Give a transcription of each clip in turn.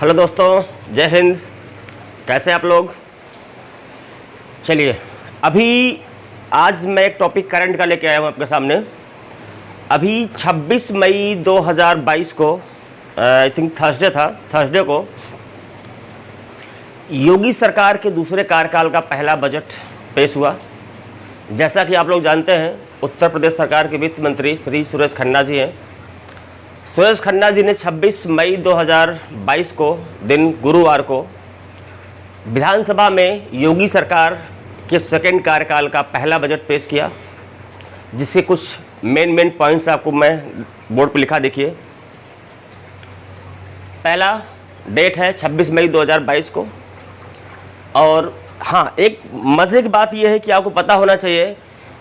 Hello दोस्तों, जय हिंद। कैसे हैं आप लोग? चलिए, अभी आज मैं एक टॉपिक करंट का लेके आया हूँ आपके सामने। अभी 26 मई 2022 को आई थिंक थर्सडे को योगी सरकार के दूसरे कार्यकाल का पहला बजट पेश हुआ। जैसा कि आप लोग जानते हैं, उत्तर प्रदेश सरकार के वित्त मंत्री श्री सुरेश खन्ना जी हैं। सुरेश खन्ना जी ने 26 मई 2022 को दिन गुरुवार को विधानसभा में योगी सरकार के सेकेंड कार्यकाल का पहला बजट पेश किया, जिससे कुछ मेन पॉइंट्स आपको मैं बोर्ड पर लिखा देखिए। पहला डेट है 26 मई 2022 को। और हाँ, एक मज़े की बात यह है कि आपको पता होना चाहिए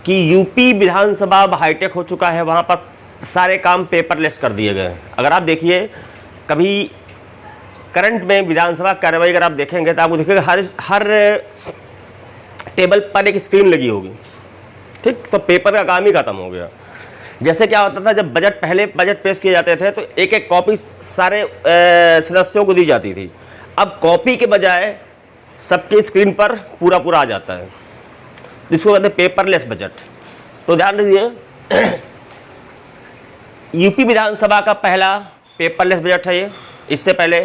कि यूपी विधानसभा अब हाईटेक हो चुका है। वहाँ पर सारे काम पेपरलेस कर दिए गए हैं। अगर आप देखिए, कभी करंट में विधानसभा कार्रवाई अगर आप देखेंगे तो आपको देखिएगा हर टेबल पर एक स्क्रीन लगी होगी। ठीक, तो पेपर का काम ही ख़त्म हो गया। जैसे क्या होता था, जब पहले बजट पेश किए जाते थे तो एक एक कॉपी सारे सदस्यों को दी जाती थी। अब कॉपी के बजाय सबकी स्क्रीन पर पूरा आ जाता है, जिसको कहते हैं पेपरलेस बजट। तो ध्यान दीजिए, यूपी विधानसभा का पहला पेपरलेस बजट है ये। इससे पहले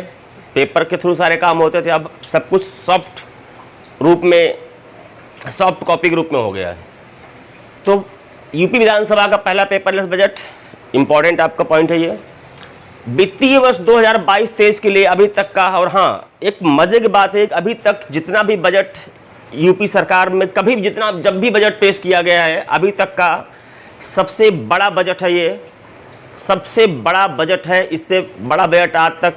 पेपर के थ्रू सारे काम होते थे, अब सब कुछ सॉफ्ट कॉपी के रूप में हो गया है। तो यूपी विधानसभा का पहला पेपरलेस बजट, इम्पॉर्टेंट आपका पॉइंट है ये। वित्तीय वर्ष 2022-23 के लिए अभी तक का, और हाँ, एक मज़े की बात है, अभी तक जितना भी बजट यूपी सरकार में जब भी बजट पेश किया गया है, अभी तक का सबसे बड़ा बजट है ये। सबसे बड़ा बजट है, इससे बड़ा बजट आज तक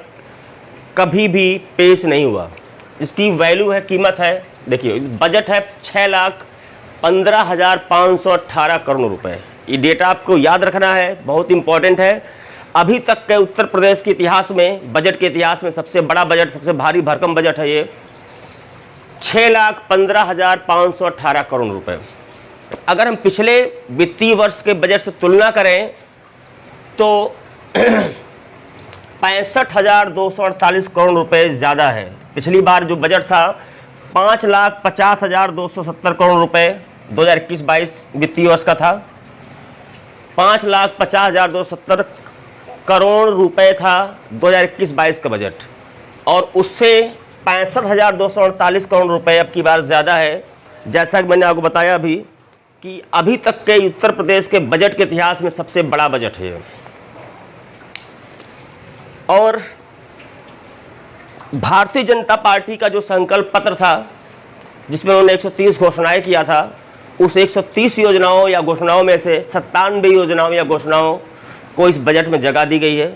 कभी भी पेश नहीं हुआ। इसकी वैल्यू है, कीमत है, देखिए बजट है 6,15,518 करोड़ रुपए। ये डेटा आपको याद रखना है, बहुत इंपॉर्टेंट है। अभी तक के उत्तर प्रदेश के इतिहास में, बजट के इतिहास में सबसे बड़ा बजट, सबसे भारी भरकम बजट है ये, 6,15,518 करोड़ रुपए। अगर हम पिछले वित्तीय वर्ष के बजट से तुलना करें तो 65,248 करोड़ रुपए ज़्यादा है। पिछली बार जो बजट था 5,50,270 करोड़ रुपए 2021-22 वित्तीय वर्ष का था। 5,50,270 करोड़ रुपए था 2021-22 का बजट, और उससे 65,248 करोड़ रुपए अब की बार ज़्यादा है। जैसा कि मैंने आपको बताया अभी कि अभी तक के उत्तर प्रदेश के बजट के इतिहास में सबसे बड़ा बजट है ये। और भारतीय जनता पार्टी का जो संकल्प पत्र था, जिसमें उन्होंने 130 घोषणाएं किया था, उस 130 योजनाओं या घोषणाओं में से 97 योजनाओं या घोषणाओं को इस बजट में जगह दी गई है।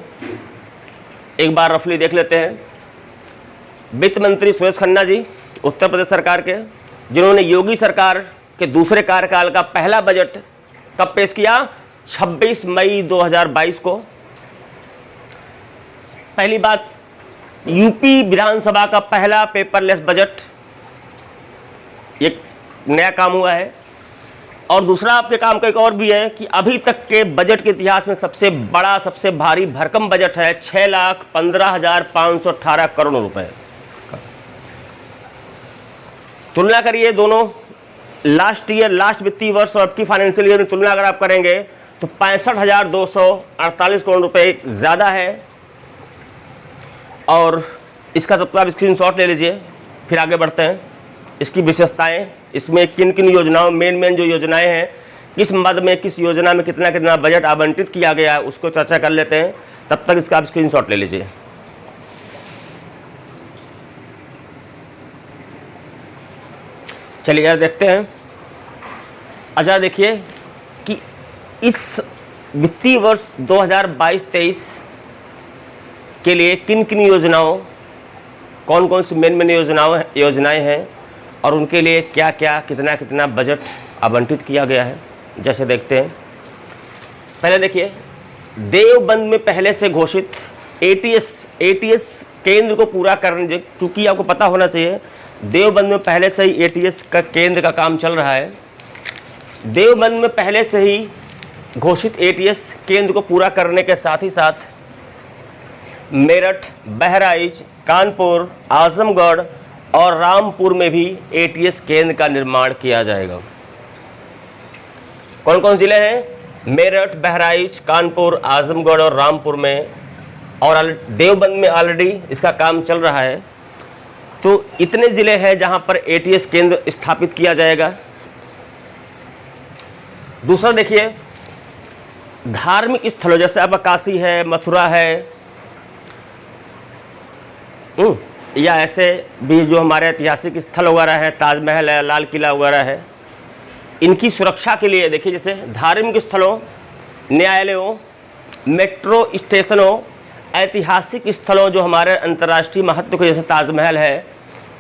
एक बार रफली देख लेते हैं। वित्त मंत्री सुरेश खन्ना जी, उत्तर प्रदेश सरकार के, जिन्होंने योगी सरकार के दूसरे कार्यकाल का पहला बजट कब पेश किया? 26 मई 2022 को। पहली बात, यूपी विधानसभा का पहला पेपरलेस बजट, एक नया काम हुआ है। और दूसरा आपके काम का एक और भी है कि अभी तक के बजट के इतिहास में सबसे बड़ा, सबसे भारी भरकम बजट है 6,15,518 करोड़ रुपए। तुलना करिए दोनों, लास्ट वित्तीय वर्ष और अब की फाइनेंशियल ईयर में तुलना अगर आप करेंगे तो 65,248 करोड़ रुपए ज़्यादा है। और इसका तो आप स्क्रीनशॉट ले लीजिए, फिर आगे बढ़ते हैं। इसकी विशेषताएं, इसमें किन किन योजनाओं, मेन जो योजनाएं हैं, किस मद में, किस योजना में कितना बजट आवंटित किया गया है, उसको चर्चा कर लेते हैं। तब तक इसका आप स्क्रीनशॉट ले लीजिए। चलिए यार देखते हैं। अच्छा देखिए कि इस वित्तीय वर्ष 2022-23 के लिए किन किन योजनाओं, कौन कौन सी मेन योजनाएं हैं और उनके लिए क्या क्या कितना बजट आवंटित किया गया है। जैसे देखते हैं, पहले देखिए, देवबंद में पहले से घोषित एटीएस केंद्र को पूरा करने, क्योंकि आपको पता होना चाहिए देवबंद में पहले से ही एटीएस का केंद्र का काम चल रहा है। देवबंद में पहले से ही घोषित एटीएस केंद्र को पूरा करने के साथ ही साथ मेरठ, बहराइच, कानपुर, आजमगढ़ और रामपुर में भी एटीएस केंद्र का निर्माण किया जाएगा। कौन कौन जिले हैं? मेरठ, बहराइच, कानपुर, आजमगढ़ और रामपुर में, और देवबंद में ऑलरेडी इसका काम चल रहा है। तो इतने ज़िले हैं जहां पर एटीएस केंद्र स्थापित किया जाएगा। दूसरा देखिए, धार्मिक स्थलों जैसे अब काशी है, मथुरा है, या ऐसे भी जो हमारे ऐतिहासिक स्थल वगैरह है, ताजमहल है, लाल किला वगैरह है, इनकी सुरक्षा के लिए देखिए, जैसे धार्मिक स्थलों, न्यायालयों, मेट्रो स्टेशनों, ऐतिहासिक स्थलों जो हमारे अंतर्राष्ट्रीय महत्व के, जैसे ताजमहल है,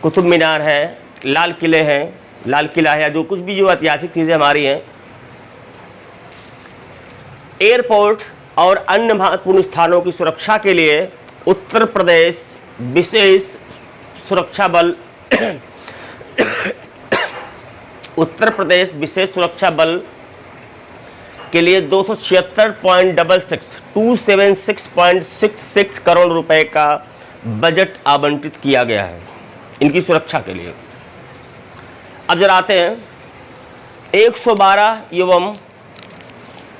कुतुब मीनार है, लाल किले हैं, लाल किला है, या जो कुछ भी जो ऐतिहासिक चीज़ें हमारी हैं, एयरपोर्ट और अन्य महत्वपूर्ण स्थानों की सुरक्षा के लिए उत्तर प्रदेश विशेष सुरक्षा बल उत्तर प्रदेश विशेष सुरक्षा बल के लिए 276.66 करोड़ रुपए का बजट आवंटित किया गया है इनकी सुरक्षा के लिए। अब जरा आते हैं 112 एवं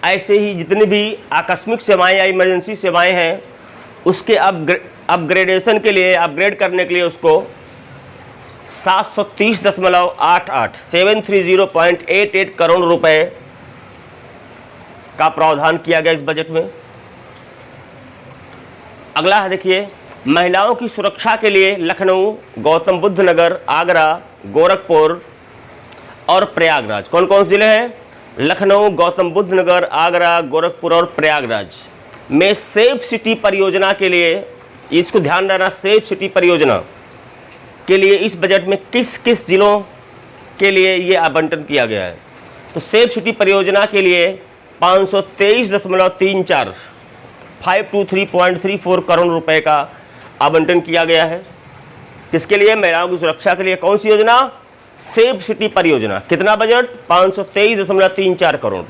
ऐसे ही जितनी भी आकस्मिक सेवाएं या इमरजेंसी सेवाएं हैं उसके अपग्रेडेशन के लिए, अपग्रेड करने के लिए उसको 730.88 करोड़ रुपए का प्रावधान किया गया इस बजट में। अगला है देखिए, महिलाओं की सुरक्षा के लिए लखनऊ, गौतम बुद्ध नगर, आगरा, गोरखपुर और प्रयागराज। कौन कौन जिले हैं? लखनऊ, गौतम बुद्ध नगर, आगरा, गोरखपुर और प्रयागराज में सेफ सिटी परियोजना के लिए, इसको ध्यान रखना, सेफ सिटी परियोजना के लिए इस बजट में किस किस जिलों के लिए ये आवंटन किया गया है? तो सेफ सिटी परियोजना के लिए 523.34 करोड़ रुपए का आवंटन किया गया है। किसके लिए? महिलाओं की सुरक्षा के लिए। कौन सी योजना? सेफ सिटी परियोजना। कितना बजट? 523.34 करोड़।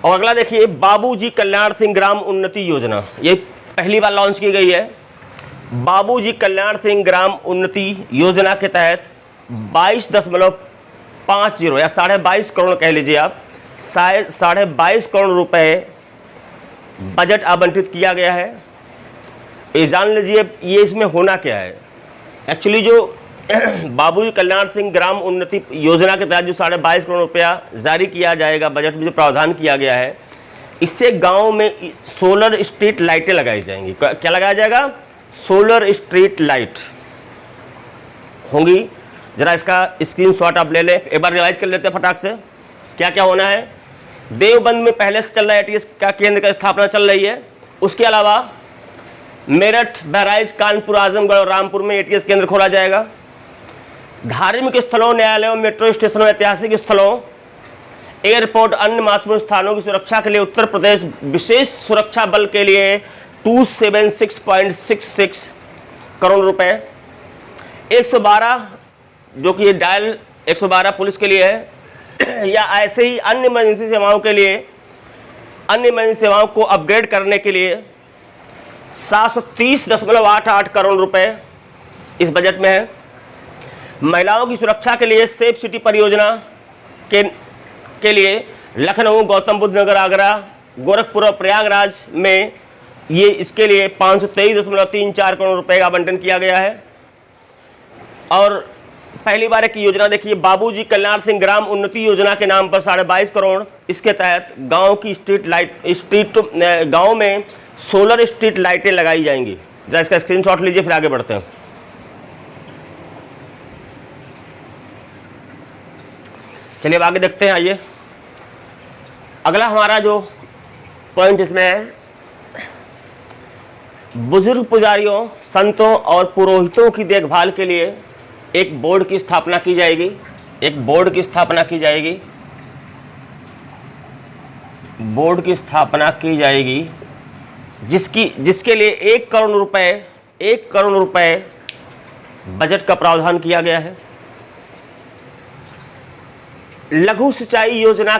और अगला देखिए, बाबूजी कल्याण सिंह ग्राम उन्नति योजना, ये पहली बार लॉन्च की गई है। बाबूजी कल्याण सिंह ग्राम उन्नति योजना के तहत 22.50 या 22.5 करोड़ कह लीजिए आप, 22.5 करोड़ रुपए बजट आवंटित किया गया है। ये जान लीजिए ये इसमें होना क्या है। एक्चुअली जो बाबूजी कल्याण सिंह ग्राम उन्नति योजना के तहत जो 22.5 करोड़ रुपया जारी किया जाएगा, बजट में जो प्रावधान किया गया है, इससे गांव में सोलर स्ट्रीट लाइटें लगाई जाएंगी। क्या लगाया जाएगा? सोलर स्ट्रीट लाइट होंगी। जरा इसका स्क्रीनशॉट आप ले लें, एक बार रिवाइज कर लेते हैं फटाक से। क्या क्या होना है? देवबंद में पहले से चल रहा है एटीएस का केंद्र का स्थापना चल रही है। उसके अलावा मेरठ, बहराइच, कानपुर, आजमगढ़ और रामपुर में एटीएस केंद्र खोला जाएगा। धार्मिक स्थलों, न्यायालयों, मेट्रो स्टेशनों, ऐतिहासिक स्थलों, एयरपोर्ट, अन्य महत्वपूर्ण स्थानों की सुरक्षा के लिए उत्तर प्रदेश विशेष सुरक्षा बल के लिए 276.66 करोड़ रुपए। 112 जो कि डायल 112 पुलिस के लिए है, या ऐसे ही अन्य इमरजेंसी सेवाओं के लिए, अन्य इमरजेंसी सेवाओं को अपग्रेड करने के लिए 730.88 करोड़ रुपए इस बजट में है। महिलाओं की सुरक्षा के लिए सेफ सिटी परियोजना के लिए लखनऊ, गौतम बुद्ध नगर, आगरा, गोरखपुर और प्रयागराज में ये इसके लिए 523.34 करोड़ रुपए का आवंटन किया गया है। और पहली बार एक योजना देखिए, बाबूजी कल्याण सिंह ग्राम उन्नति योजना के नाम पर 22.5 करोड़। इसके तहत गांव की गांव में सोलर स्ट्रीट लाइटें लगाई जाएंगी। जरा इसका स्क्रीनशॉट लीजिए, फिर आगे बढ़ते हैं। चलिए अब आगे देखते हैं। आइए, अगला हमारा जो पॉइंट इसमें है, बुजुर्ग पुजारियों, संतों और पुरोहितों की देखभाल के लिए एक बोर्ड की स्थापना की जाएगी। एक बोर्ड की स्थापना की जाएगी। बोर्ड की स्थापना की जाएगी जिसके लिए 1 करोड़ रुपए बजट का प्रावधान किया गया है। लघु सिंचाई योजना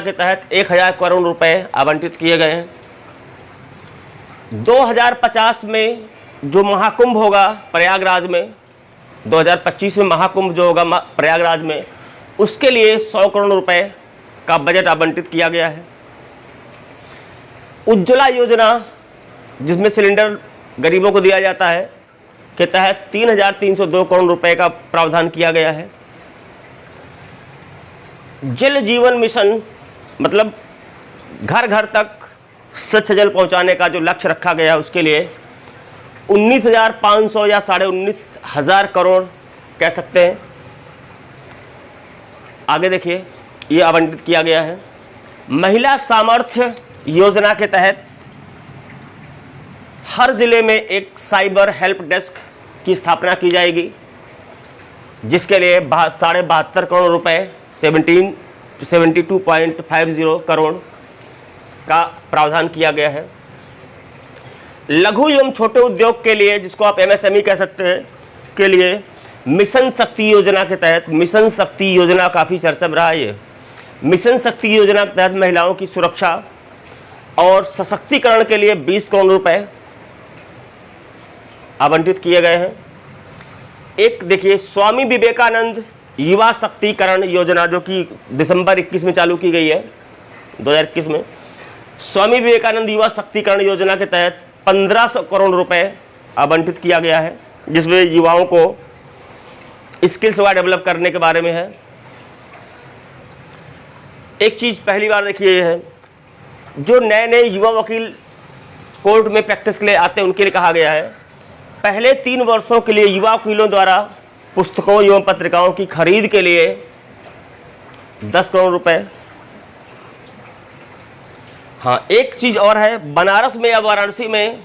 के तहत 1000 करोड़ रुपए आवंटित किए गए हैं। 2050 में जो महाकुंभ होगा प्रयागराज में, 2025 में महाकुंभ जो होगा प्रयागराज में, उसके लिए 100 करोड़ रुपए का बजट आवंटित किया गया है। उज्ज्वला योजना जिसमें सिलेंडर गरीबों को दिया जाता है के तहत 3,302 करोड़ रुपए का प्रावधान किया गया है। जल जीवन मिशन मतलब घर घर तक स्वच्छ जल पहुंचाने का जो लक्ष्य रखा गया है उसके लिए 19,500 या 19,500 करोड़ कह सकते हैं। आगे देखिए, ये आवंटित किया गया है। महिला सामर्थ्य योजना के तहत हर जिले में एक साइबर हेल्प डेस्क की स्थापना की जाएगी, जिसके लिए 72.5 करोड़ रुपए 72.50 करोड़ का प्रावधान किया गया है। लघु एवं छोटे उद्योग के लिए, जिसको आप MSME कह सकते हैं, के लिए मिशन शक्ति योजना के तहत, मिशन शक्ति योजना काफ़ी चर्चा में रहा है। ये मिशन शक्ति योजना के तहत महिलाओं की सुरक्षा और सशक्तिकरण के लिए 20 करोड़ रुपए आवंटित किए गए हैं। एक देखिए, स्वामी विवेकानंद युवा शक्तिकरण योजना जो कि दिसंबर 21 में चालू की गई है, 2021 में। स्वामी विवेकानंद युवा शक्तिकरण योजना के तहत 1500 करोड़ रुपए आवंटित किया गया है, जिसमें युवाओं को स्किल्स वगैरह डेवलप करने के बारे में है। एक चीज़ पहली बार देखिए है, जो नए नए युवा वकील कोर्ट में प्रैक्टिस के लिए आते हैं उनके लिए कहा गया है, पहले 3 वर्षों के लिए युवा वकीलों द्वारा पुस्तकों एवं पत्रिकाओं की खरीद के लिए 10 करोड़ रुपए। हाँ, एक चीज़ और है, बनारस में या वाराणसी में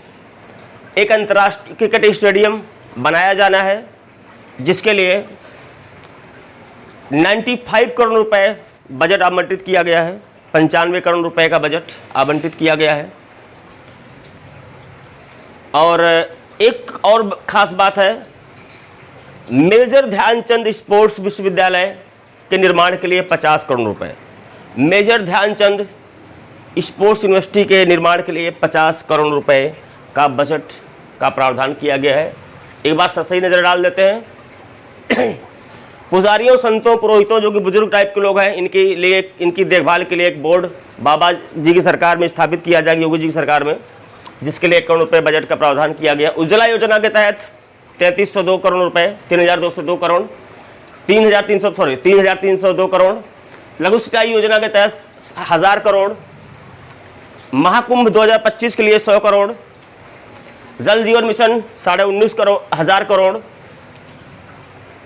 एक अंतर्राष्ट्रीय क्रिकेट स्टेडियम बनाया जाना है, जिसके लिए 95 करोड़ रुपए बजट आवंटित किया गया है। 95 करोड़ रुपए का बजट आवंटित किया गया है। और एक और खास बात है, मेजर ध्यानचंद स्पोर्ट्स विश्वविद्यालय के निर्माण के लिए 50 करोड़ रुपए। मेजर ध्यानचंद स्पोर्ट्स यूनिवर्सिटी के निर्माण के लिए 50 करोड़ रुपए का बजट का प्रावधान किया गया है। एक बार सही नज़र डाल देते हैं। पुजारियों, संतों, पुरोहितों जो कि बुजुर्ग टाइप के लोग हैं, इनके लिए, इनकी देखभाल के लिए एक बोर्ड बाबा जी की सरकार में स्थापित किया जाएगा, योगी जी की सरकार में, जिसके लिए 1 करोड़ रुपए बजट का प्रावधान किया गया। उज्ज्वला योजना के तहत 3,302 करोड़ रुपए, 3,202 करोड़, 3,302 करोड़। लघु सिंचाई योजना के तहत 1000 करोड़। महाकुंभ 2025 के लिए 100 करोड़। जल जीवन मिशन 19,500 करोड़।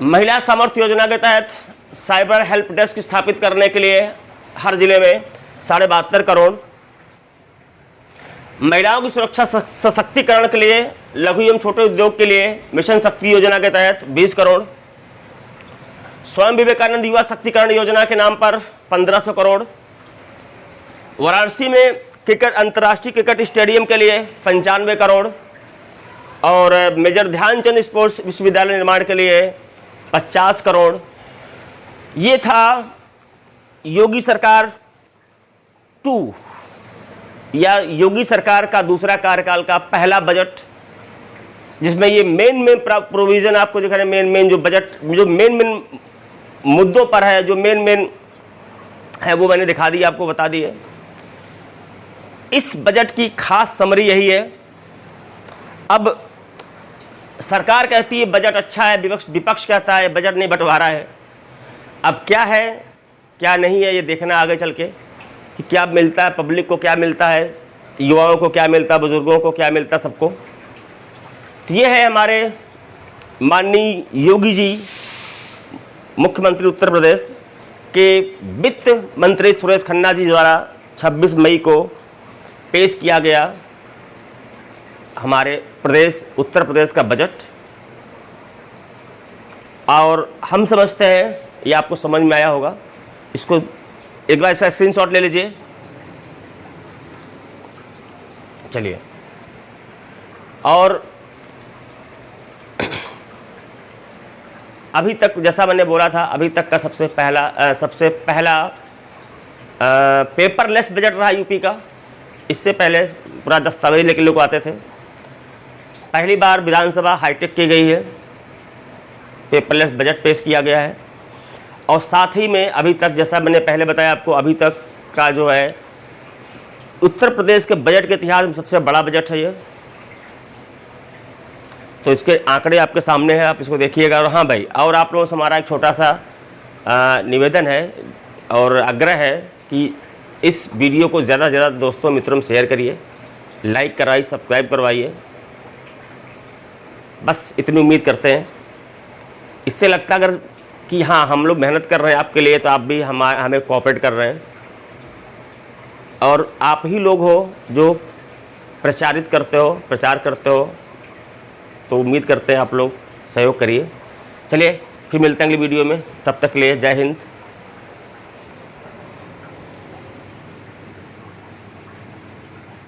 महिला सामर्थ्य योजना के तहत साइबर हेल्प डेस्क स्थापित करने के लिए हर जिले में 72.5 करोड़। महिलाओं की सुरक्षा सशक्तिकरण के लिए लघु एवं छोटे उद्योग के लिए मिशन शक्ति योजना के तहत 20 करोड़। स्वामी विवेकानंद युवा शक्तिकरण योजना के नाम पर 1500 करोड़। वाराणसी में क्रिकेट, अंतर्राष्ट्रीय क्रिकेट स्टेडियम के लिए 95 करोड़। और मेजर ध्यानचंद स्पोर्ट्स विश्वविद्यालय निर्माण के लिए 50 करोड़। ये था योगी सरकार 2 या योगी सरकार का दूसरा कार्यकाल का पहला बजट, जिसमें ये मेन प्रोविज़न आपको दिख रहे हैं। मेन जो बजट, जो मेन मुद्दों पर है, जो मेन है, वो मैंने दिखा दी, आपको बता दी है। इस बजट की खास समरी यही है। अब सरकार कहती है बजट अच्छा है, विपक्ष कहता है बजट नहीं, बंटवारा है। अब क्या है क्या नहीं है, ये देखना आगे चल के कि क्या मिलता है पब्लिक को, क्या मिलता है युवाओं को, क्या मिलता है बुजुर्गों को, क्या मिलता है सबको। तो ये है हमारे माननीय योगी जी, मुख्यमंत्री उत्तर प्रदेश के वित्त मंत्री सुरेश खन्ना जी द्वारा 26 मई को पेश किया गया हमारे प्रदेश, उत्तर प्रदेश का बजट। और हम समझते हैं ये आपको समझ में आया होगा। इसको एक बार इसका स्क्रीनशॉट ले लीजिए। चलिए, और अभी तक जैसा मैंने बोला था, अभी तक का सबसे पहला पेपरलेस बजट रहा यूपी का। इससे पहले पूरा दस्तावेज लेके लोग आते थे। पहली बार विधानसभा हाईटेक की गई है, पेपरलेस बजट पेश किया गया है। और साथ ही में अभी तक, जैसा मैंने पहले बताया आपको, अभी तक का जो है उत्तर प्रदेश के बजट के इतिहास में सबसे बड़ा बजट है ये। तो इसके आंकड़े आपके सामने हैं, आप इसको देखिएगा। और हाँ भाई, और आप लोगों से हमारा एक छोटा सा निवेदन है और आग्रह है कि इस वीडियो को ज़्यादा से ज़्यादा दोस्तों मित्रों में शेयर करिए, लाइक कराइए, सब्सक्राइब करवाइए। बस इतनी उम्मीद करते हैं। इससे लगता अगर कि हाँ हम लोग मेहनत कर रहे हैं आपके लिए, तो आप भी हमें कोऑपरेट कर रहे हैं। और आप ही लोग हो जो प्रचार करते हो, तो उम्मीद करते हैं आप लोग सहयोग करिए। चलिए फिर मिलते हैं अगली वीडियो में, तब तक के लिए जय हिंद।